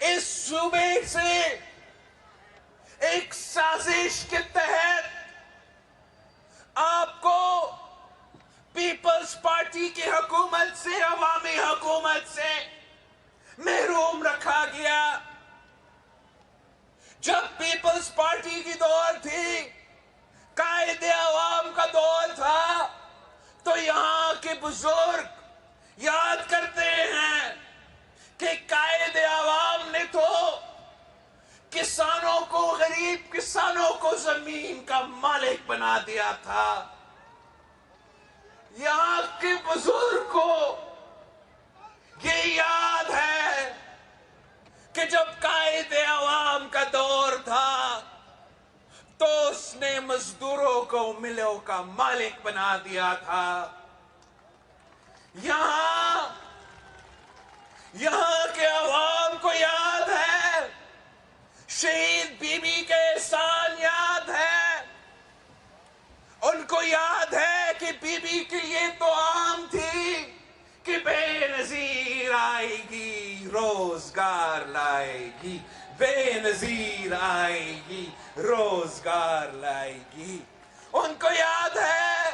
اس صوبے سے ایک سازش کے تحت آپ کو پیپلز پارٹی کی حکومت سے، عوامی حکومت سے محروم رکھا گیا. جب پیپلز پارٹی کی دور تھی، قائد عوام کا دور تھا، تو یہاں کے بزرگ یاد کرتے ہیں کہ قائد عوام نے تو کسانوں کو، غریب کسانوں کو زمین کا مالک بنا دیا تھا. یہاں کے بزرگ کو یہ یاد ہے کہ جب قائد عوام کا دور تھا تو اس نے مزدوروں کو ملوں کا مالک بنا دیا تھا. یہاں کے عوام کو یاد ہے، شہید بی بی کے احسان یاد ہے. ان کو یاد ہے کہ بی بی کے لیے تو عام تھی کہ بے نظیر آئے گی روزگار لائے گی، بے نظیر آئے گی روزگار لائے گی. ان کو یاد ہے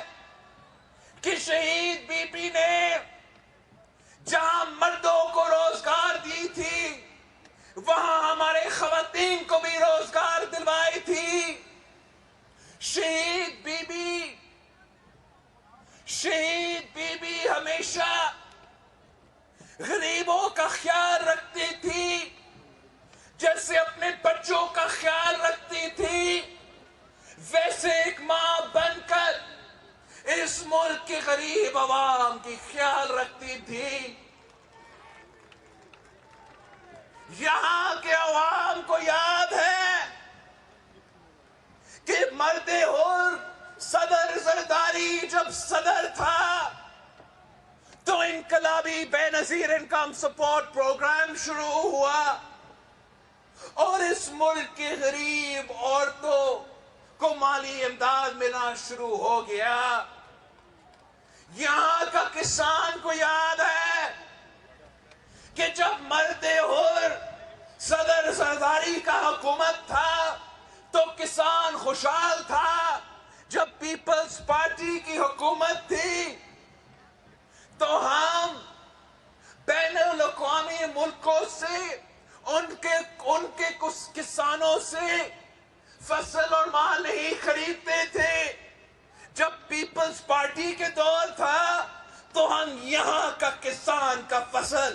کہ شہید بی بی نے جہاں مردوں کو روزگار دی تھی، وہاں ہمارے خواتین کو بھی روزگار دلوائی تھی. شہید بی بی ہمیشہ غریبوں کا خیال رکھتی تھی، جیسے اپنے بچوں کا خیال رکھتی تھی، ویسے ایک ماں بن کر اس ملک کے غریب عوام کی خیال رکھتی تھی. یہاں کے عوام کو یاد ہے کہ مرد حر صدر زرداری جب صدر تھا تو انقلابی بے نظیر انکم سپورٹ پروگرام شروع ہوا اور اس ملک کے غریب عورتوں کو مالی امداد ملنا شروع ہو گیا. یہاں کا کسان کو یاد ہے کہ جب مرد حر صدر زرداری کا حکومت تھا تو کسان خوشحال تھا. جب پیپلز پارٹی کی حکومت تھی تو ہم بین الاقوامی ملکوں سے ان کے کسانوں سے فصل اور مال نہیں خریدتے تھے. جب پیپلز پارٹی کے دور تھا تو ہم یہاں کا کسان کا فصل،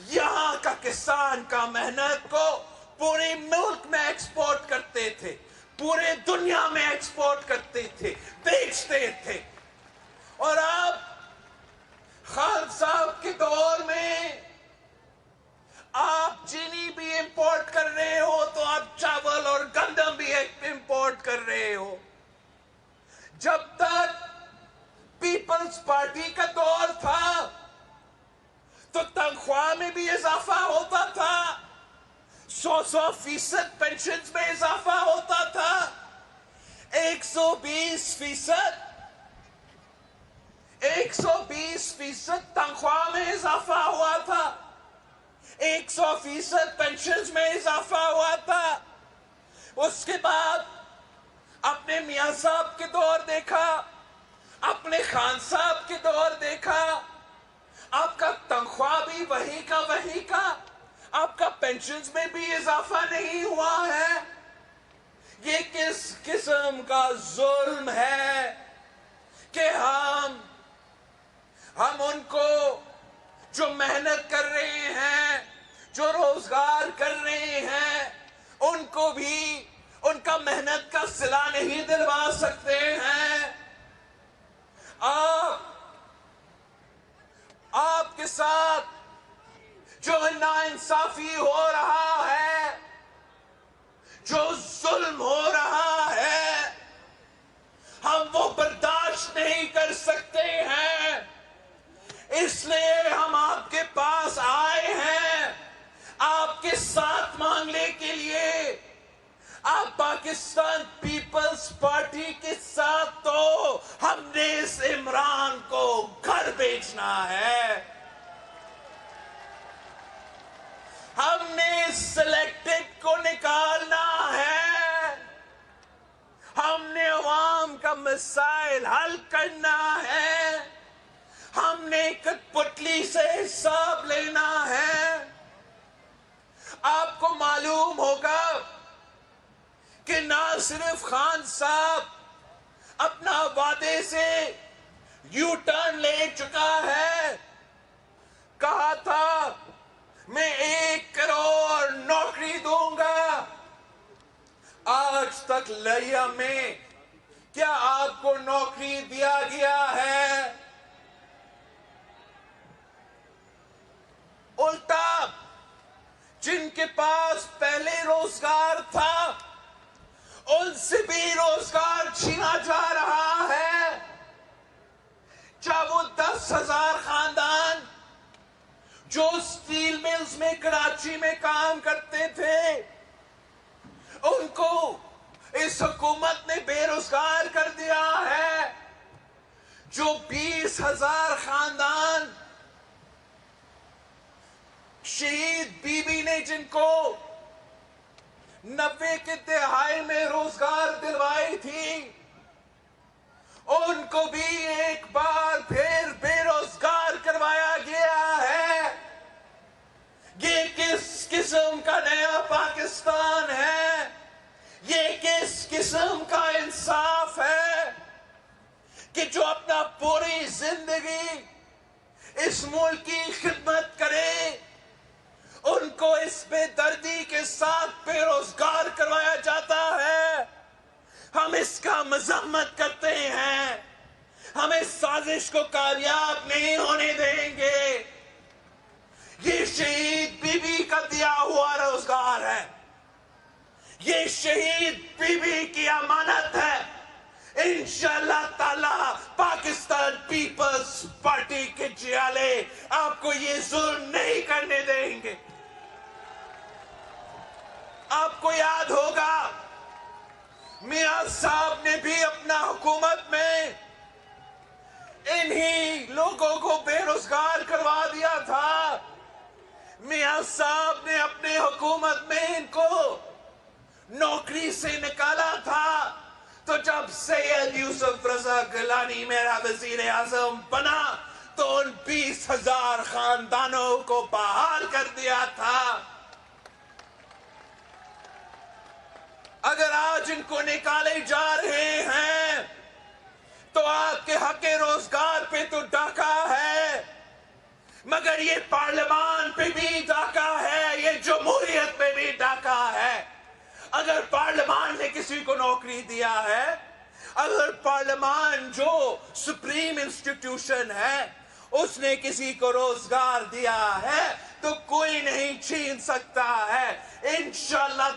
یہاں کا کسان کا محنت کو پورے ملک میں ایکسپورٹ کرتے تھے، پورے دنیا میں ایکسپورٹ کرتے تھے، بیچتے تھے. اور اب خالد صاحب کے دور میں آپ چینی بھی امپورٹ کر رہے ہو تو آپ چاول اور گندم بھی امپورٹ کر رہے ہو. جب تک پیپلز پارٹی کا دور تھا تو تنخواہ میں بھی اضافہ ہوتا تھا، 100% پینشنز میں اضافہ ہوتا تھا، 120% تنخواہ میں اضافہ ہوا تھا، 100% پینشنز میں اضافہ ہوا تھا. اس کے بعد اپنے میاں صاحب کے دور دیکھا، اپنے خان صاحب کے دور دیکھا، آپ کا تنخواہ بھی وہی کا، آپ کا پینشنز میں بھی اضافہ نہیں ہوا ہے. یہ کس قسم کا ظلم ہے کہ ہم ان کو جو محنت کر رہے ہیں، جو روزگار کر رہے ہیں، ان کو بھی ان کا محنت کا صلہ نہیں دلوا سکتے ہیں. آپ کے ساتھ جو ناانصافی ہو رہا ہے، جو ظلم ہو رہا ہے، ہم وہ برداشت نہیں کر سکتے ہیں. اس لیے ہم آپ کے پاس آئے ہیں آپ کے ساتھ مانگنے کے لیے. آپ پاکستان پیپلز پارٹی کے ساتھ تو ہم نے اس عمران کو گھر بیچنا ہے. ہم نے سلیکٹڈ کو نکالنا ہے، ہم نے عوام کا مسائل حل کرنا ہے، ہم نے کٹ پتلی سے حساب لینا ہے۔ آپ کو معلوم ہوگا کہ نہ صرف خان صاحب اپنا وعدے سے یو ٹرن لے چکا ہے، کہا تھا میں 1 کروڑ نوکری دوں گا، آج تک لیا میں کیا آپ کو نوکری دیا گیا ہے؟ الٹا جن کے پاس پہلے روزگار تھا ان سے بھی روزگار چھینا جا رہا ہے۔ چاہے وہ 10,000 خاندان جو سٹیل ملز میں کراچی میں کام کرتے تھے ان کو اس حکومت نے بے روزگار کر دیا ہے۔ جو 20,000 خاندان شہید بی بی نے جن کو 90 کے دہائی میں روزگار دلوائی تھی ان کو بھی ایک بار پھر بے روزگار کروایا گیا ہے۔ یہ کس قسم کا نیا پاکستان ہے؟ یہ کس قسم کا انصاف ہے کہ جو اپنا پوری زندگی اس ملک کی خدمت کرے ان کو اس بے دردی کے ساتھ بے روزگار کروایا جاتا ہے؟ ہم اس کا مذمت کرتے ہیں، ہم اس سازش کو کامیاب نہیں ہونے دیں گے۔ یہ شہید بی بی کا دیا ہوا روزگار ہے، یہ شہید بی بی کی امانت ہے۔ انشاءاللہ تعالی پاکستان پیپلز پارٹی کے جیالے آپ کو یہ ظلم نہیں کرنے دیں گے۔ آپ کو یاد ہوگا میاں صاحب نے بھی اپنا حکومت میں انہی لوگوں کو بے روزگار کروا دیا تھا۔ میاں صاحب نے اپنے حکومت میں ان کو نوکری سے نکالا تھا، تو جب سید یوسف رضا گیلانی میرا وزیر اعظم بنا تو ان 20,000 خاندانوں کو بحال کر دیا تھا۔ اگر آج ان کو نکالے جا رہے ہیں تو آپ کے حق روزگار پہ تو ڈاکہ ہے، مگر یہ پارلیمان پہ بھی ڈاکہ ہے، یہ جمہوریت پہ بھی ڈاکہ ہے۔ اگر پارلیمان نے کسی کو نوکری دیا ہے، اگر پارلیمان جو سپریم انسٹیٹیوشن ہے اس نے کسی کو روزگار دیا ہے تو کوئی نہیں چھین سکتا ہے۔ انشاءاللہ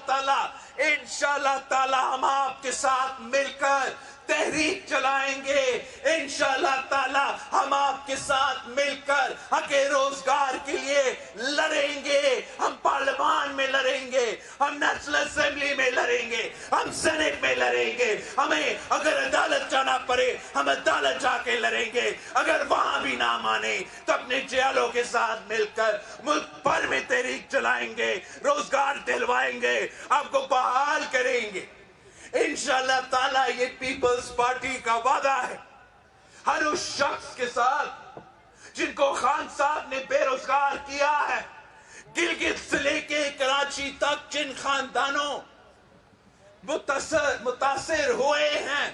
تعالی ہم آپ کے ساتھ مل کر تحریک چلائیں گے، انشاءاللہ تعالی ہم آپ کے ساتھ مل کر حق روزگار کے لیے لڑیں گے۔ ہم پارلیمان میں لڑیں گے، ہم نیشنل اسمبلی میں لڑیں گے، ہم سینٹ میں لڑیں گے، ہمیں اگر عدالت جانا پڑے ہم عدالت جا کے لڑیں گے۔ اگر وہاں بھی نہ مانے تو اپنے جیالوں کے ساتھ مل کر ملک بھر میں تحریک چلائیں گے، روزگار دلوائیں گے، آپ کو بحال کریں گے۔ انشاءاللہ تعالی یہ پیپلز پارٹی کا وعدہ ہے ہر اس شخص کے ساتھ جن کو خان صاحب نے بے روزگار کیا ہے، گلگت سے لے کے کراچی تک جن خاندانوں متاثر ہوئے ہیں،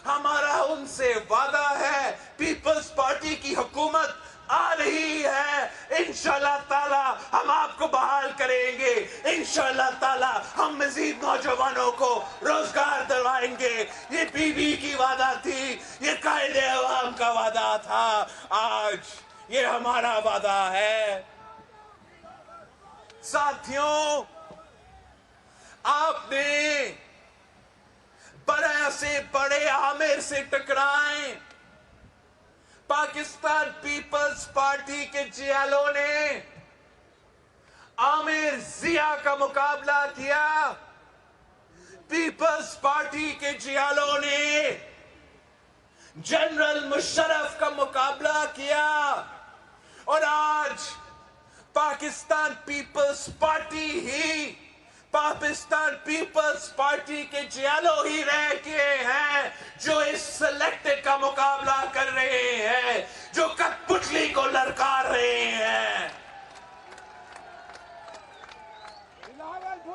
ہمارا ان سے وعدہ ہے پیپلز پارٹی کی حکومت آ رہی ہے، انشاءاللہ تعالی ہم آپ کو بحال کریں گے، انشاءاللہ تعالی ہم مزید نوجوانوں کو روزگار دلوائیں گے۔ یہ بی بی کی وعدہ تھی، یہ قائد عوام کا وعدہ تھا، آج یہ ہمارا وعدہ ہے۔ ساتھیوں، آپ نے بڑے سے بڑے عامر سے ٹکرائیں، پاکستان پیپلز پارٹی کے جیالوں نے عامر ضیاء کا مقابلہ کیا، پیپلز پارٹی کے جیالوں نے جنرل مشرف کا مقابلہ کیا، اور آج پاکستان پیپلز پارٹی ہی پاکستان پیپلز پارٹی کے جیالو ہی رہ کے ہیں جو اس سلیکٹڈ کا مقابلہ کر رہے ہیں، جو کٹ پتلی کو للکار رہے ہیں۔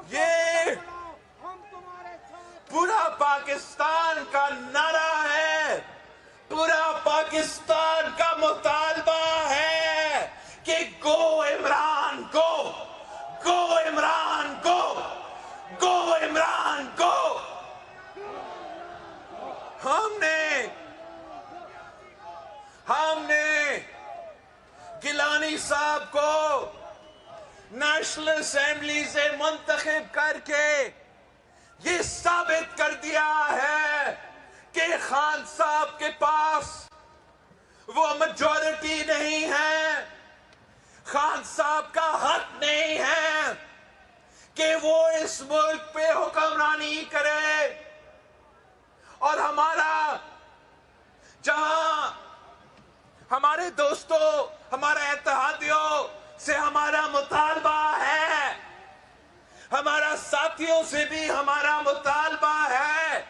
یہ پورا پاکستان کا نعرہ ہے، پورا پاکستان کا مطالبہ ہے کہ گو عمران کو، گو عمران کو، گو عمران کو۔ ہم نے گیلانی صاحب کو نیشنل اسمبلی سے منتخب کر کے یہ ثابت کر دیا ہے کہ خان صاحب کے پاس وہ میجورٹی نہیں ہے، خان صاحب کا حق نہیں ہے کہ وہ اس ملک پہ حکمرانی کرے، اور ہمارا جہاں ہمارے دوستوں، ہمارے اتحادیوں سے ہمارا مطالبہ ہے، ہمارا ساتھیوں سے بھی ہمارا مطالبہ ہے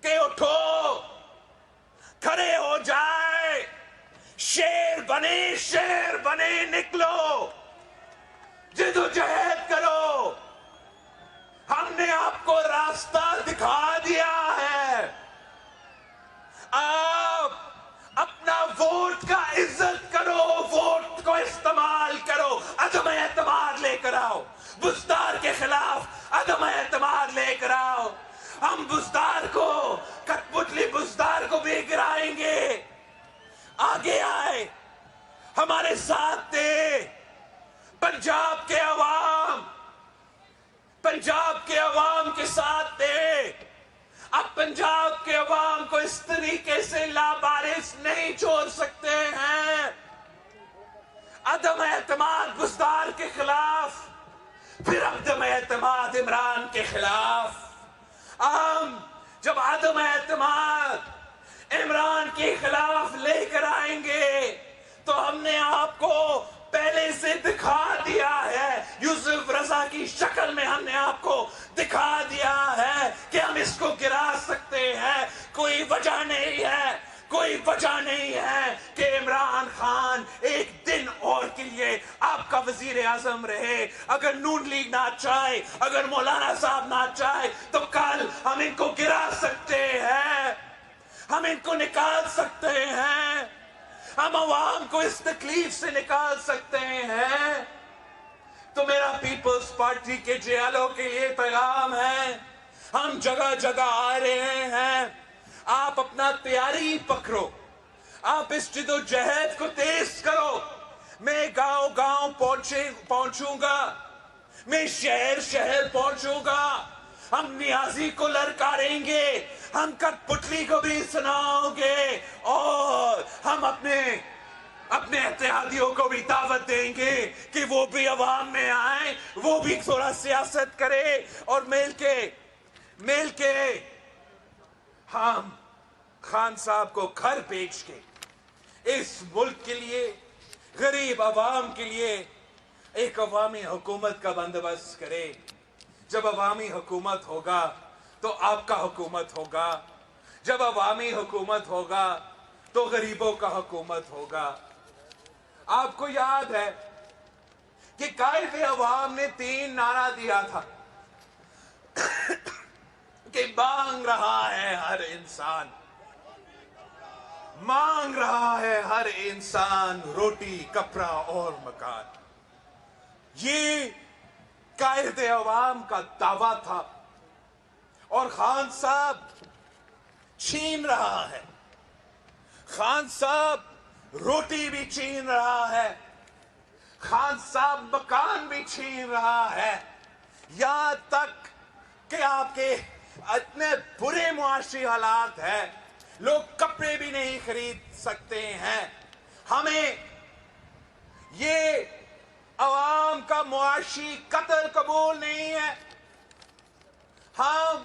کہ اٹھو، کھڑے ہو جائے، شیر بنے نکلو، جدوجہد کرو۔ ہم نے آپ کو راستہ دکھا دیا ہے، آپ اپنا ووٹ کا عزت کرو، ووٹ کو استعمال کرو، عدم اعتماد لے کر آؤ، بزدار کے خلاف عدم اعتماد لے کر آؤ۔ ہم بزدار کو، کٹ پتلی بزدار کو بھی گرائیں گے۔ آگے آئے، ہمارے ساتھ دے، پنجاب کے عوام کے ساتھ دے۔ اب پنجاب کے عوام کو اس طریقے سے لابارس نہیں چھوڑ سکتے ہیں۔ عدم اعتماد بزدار کے خلاف، پھر عدم اعتماد عمران کے خلاف۔ ہم جب عدم اعتماد عمران کے خلاف لے کر آئیں گے تو ہم نے آپ کو پہلے سے دکھا دیا ہے، یوسف رضا کی شکل میں ہم نے آپ کو دکھا دیا ہے کہ ہم اس کو گرا سکتے ہیں۔ کوئی وجہ نہیں ہے کہ عمران خان ایک دن اور کے لیے آپ کا وزیر اعظم رہے۔ اگر نون لیگ نہ چاہے، اگر مولانا صاحب نہ چاہے تو کل ہم ان کو گرا سکتے ہیں، ہم ان کو نکال سکتے ہیں، ہم عوام کو اس تکلیف سے نکال سکتے ہیں۔ تو میرا پیپلز پارٹی کے جیالوں کے لیے پیغام ہے، ہم جگہ جگہ آ رہے ہیں، آپ اپنا تیاری پکڑو، آپ اس جدوجہد کو تیز کرو۔ میں گاؤں گاؤں پہنچوں گا، میں شہر شہر پہنچوں گا، ہم نیازی کو للکاریں گے، ہم کٹ پتلی کو بھی سناؤں گے، اور ہم اپنے اتحادیوں کو بھی دعوت دیں گے کہ وہ بھی عوام میں آئیں، وہ بھی تھوڑا سیاست کرے، اور مل کے ہم خان صاحب کو گھر بیچ کے اس ملک کے لیے، غریب عوام کے لیے ایک عوامی حکومت کا بندوبست کرے۔ جب عوامی حکومت ہوگا تو آپ کا حکومت ہوگا، جب عوامی حکومت ہوگا تو غریبوں کا حکومت ہوگا۔ آپ کو یاد ہے کہ قائد عوام نے 3 نعرہ دیا تھا کہ مانگ رہا ہے ہر انسان روٹی، کپڑا اور مکان۔ یہ قائد عوام کا دعویٰ تھا، اور خان صاحب چھین رہا ہے، خان صاحب روٹی بھی چھین رہا ہے، خان صاحب مکان بھی چھین رہا ہے، یہاں تک کہ آپ کے اتنے برے معاشی حالات ہیں، لوگ کپڑے بھی نہیں خرید سکتے ہیں۔ ہمیں یہ عوام کا معاشی قتل قبول نہیں ہے، ہم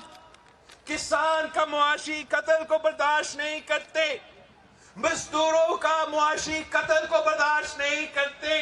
کسان کا معاشی قتل کو برداشت نہیں کرتے، مزدوروں کا معاشی قتل کو برداشت نہیں کرتے،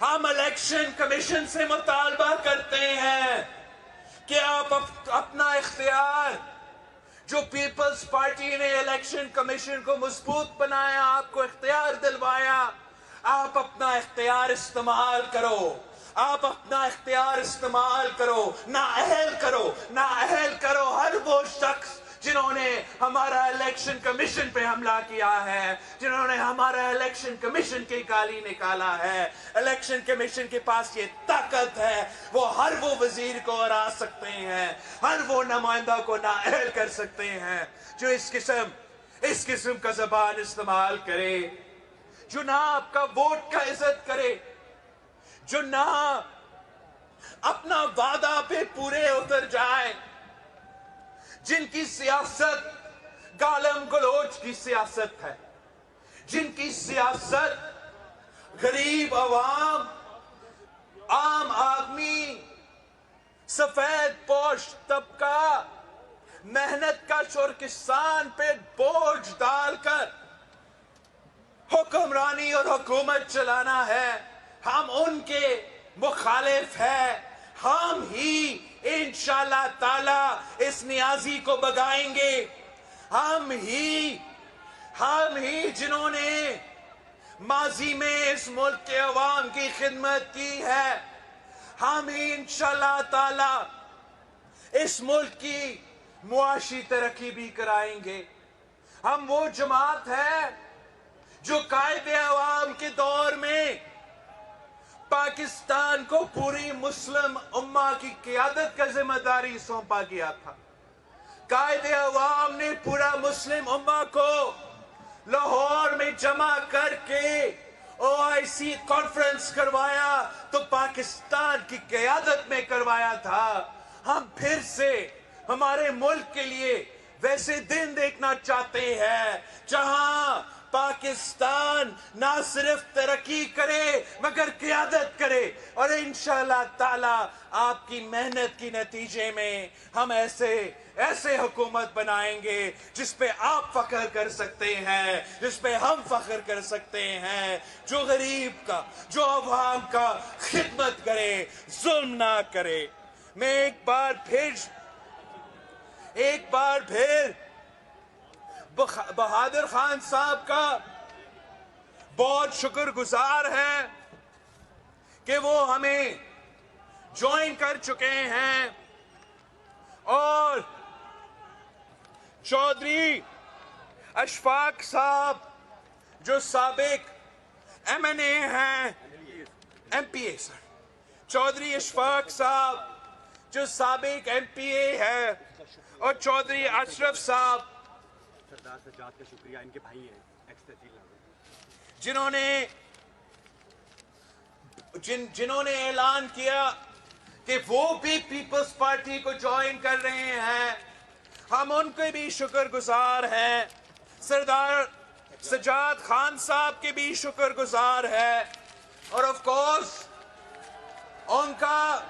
ہم الیکشن کمیشن سے مطالبہ کرتے ہیں کہ آپ اپنا اختیار جو پیپلز پارٹی نے الیکشن کمیشن کو مضبوط بنایا، آپ کو اختیار دلوایا، آپ اپنا اختیار استعمال کرو، آپ اپنا اختیار استعمال کرو، نااہل کرو ہر وہ شخص جنہوں نے ہمارا الیکشن کمیشن پہ حملہ کیا ہے، جنہوں نے ہمارا الیکشن کمیشن کی گالی نکالا ہے۔ الیکشن کمیشن کے پاس یہ طاقت ہے، وہ ہر وہ وزیر کو ہرا سکتے ہیں، ہر وہ نمائندہ کو نااہل کر سکتے ہیں جو اس قسم کا زبان استعمال کرے، جو نہ آپ کا ووٹ کا عزت کرے، جو نہ اپنا وعدہ پہ پورے اتر جائے، جن کی سیاست گالم گلوچ کی سیاست ہے، جن کی سیاست غریب عوام، عام آدمی، سفید پوش طبقہ، محنت کش اور کسان پہ بوجھ ڈال کر حکمرانی اور حکومت چلانا ہے، ہم ان کے مخالف ہیں۔ ہم ہی انشاءاللہ تعالی اس نیازی کو بگائیں گے، ہم ہی جنہوں نے ماضی میں اس ملک کے عوام کی خدمت کی ہے، ہم ہی انشاءاللہ تعالی اس ملک کی معاشی ترقی بھی کرائیں گے۔ ہم وہ جماعت ہے جو قائد عوام کے دور میں پاکستان کو پوری مسلم امہ کی قیادت کا ذمہ داری سونپا گیا تھا۔ قائد عوام نے پورا مسلم امہ کو لاہور میں جمع کر کے OIC کانفرنس کروایا تو پاکستان کی قیادت میں کروایا تھا۔ ہم پھر سے ہمارے ملک کے لیے ویسے دن دیکھنا چاہتے ہیں جہاں پاکستان نہ صرف ترقی کرے مگر قیادت کرے، اور انشاءاللہ تعالی آپ کی محنت کی نتیجے میں ہم ایسے حکومت بنائیں گے جس پہ آپ فخر کر سکتے ہیں، جس پہ ہم فخر کر سکتے ہیں، جو غریب کا، جو عوام کا خدمت کرے، ظلم نہ کرے۔ میں ایک بار پھر بہادر خان صاحب کا بہت شکر گزار ہے کہ وہ ہمیں جوائن کر چکے ہیں، اور چودھری اشفاق صاحب جو سابق MNA ہیں، MPA سر، چودھری اشفاق صاحب جو سابق MPA ہے، اور چودھری اشرف صاحب سردار سجاد کا شکریہ، ان کے بھائی ہیں ایکس تحصیل جنہوں نے اعلان کیا کہ وہ بھی پیپلز پارٹی کو جوائن کر رہے ہیں، ہم ان کے بھی شکر گزار ہیں۔ سردار سجاد خان صاحب کے بھی شکر گزار ہے، اور آف کورس ان کا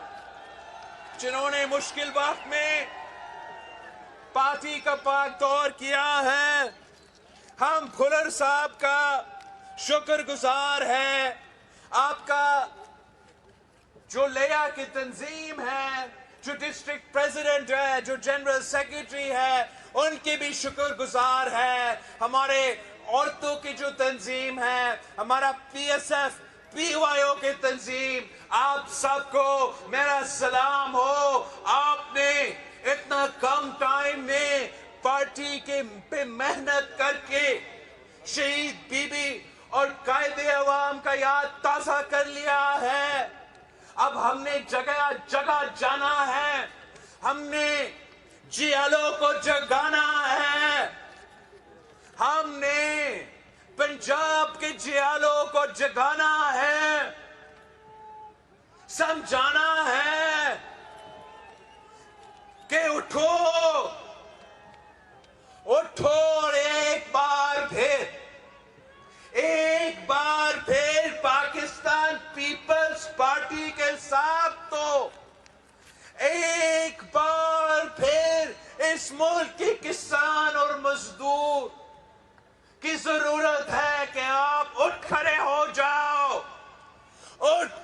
جنہوں نے مشکل وقت میں پارٹی کا پاک دور کیا ہے۔ ہم کھلر صاحب کا شکر گزار ہے، آپ کا جو لیا کی تنظیم ہے، جو ڈسٹرکٹ پریزیڈنٹ ہے، جو جنرل سیکریٹری ہے، ان کے بھی شکر گزار ہے۔ ہمارے عورتوں کی جو تنظیم ہے، ہمارا PSF PYO کی تنظیم، آپ سب کو میرا سلام ہو۔ آپ نے اتنا کم ٹائم میں پارٹی کے پہ محنت کر کے شہید بی بی اور قائد عوام کا یاد تازہ کر لیا ہے۔ اب ہم نے جگہ جگہ جانا ہے، ہم نے جیالوں کو جگانا ہے، ہم نے پنجاب کے جیالوں کو جگانا ہے، سمجھانا ہے کہ اٹھو اور ایک بار پھر پاکستان پیپلز پارٹی کے ساتھ تو ایک بار پھر اس ملک کے کسان اور مزدور کی ضرورت ہے کہ آپ اٹھ کھڑے ہو جاؤ، اٹھ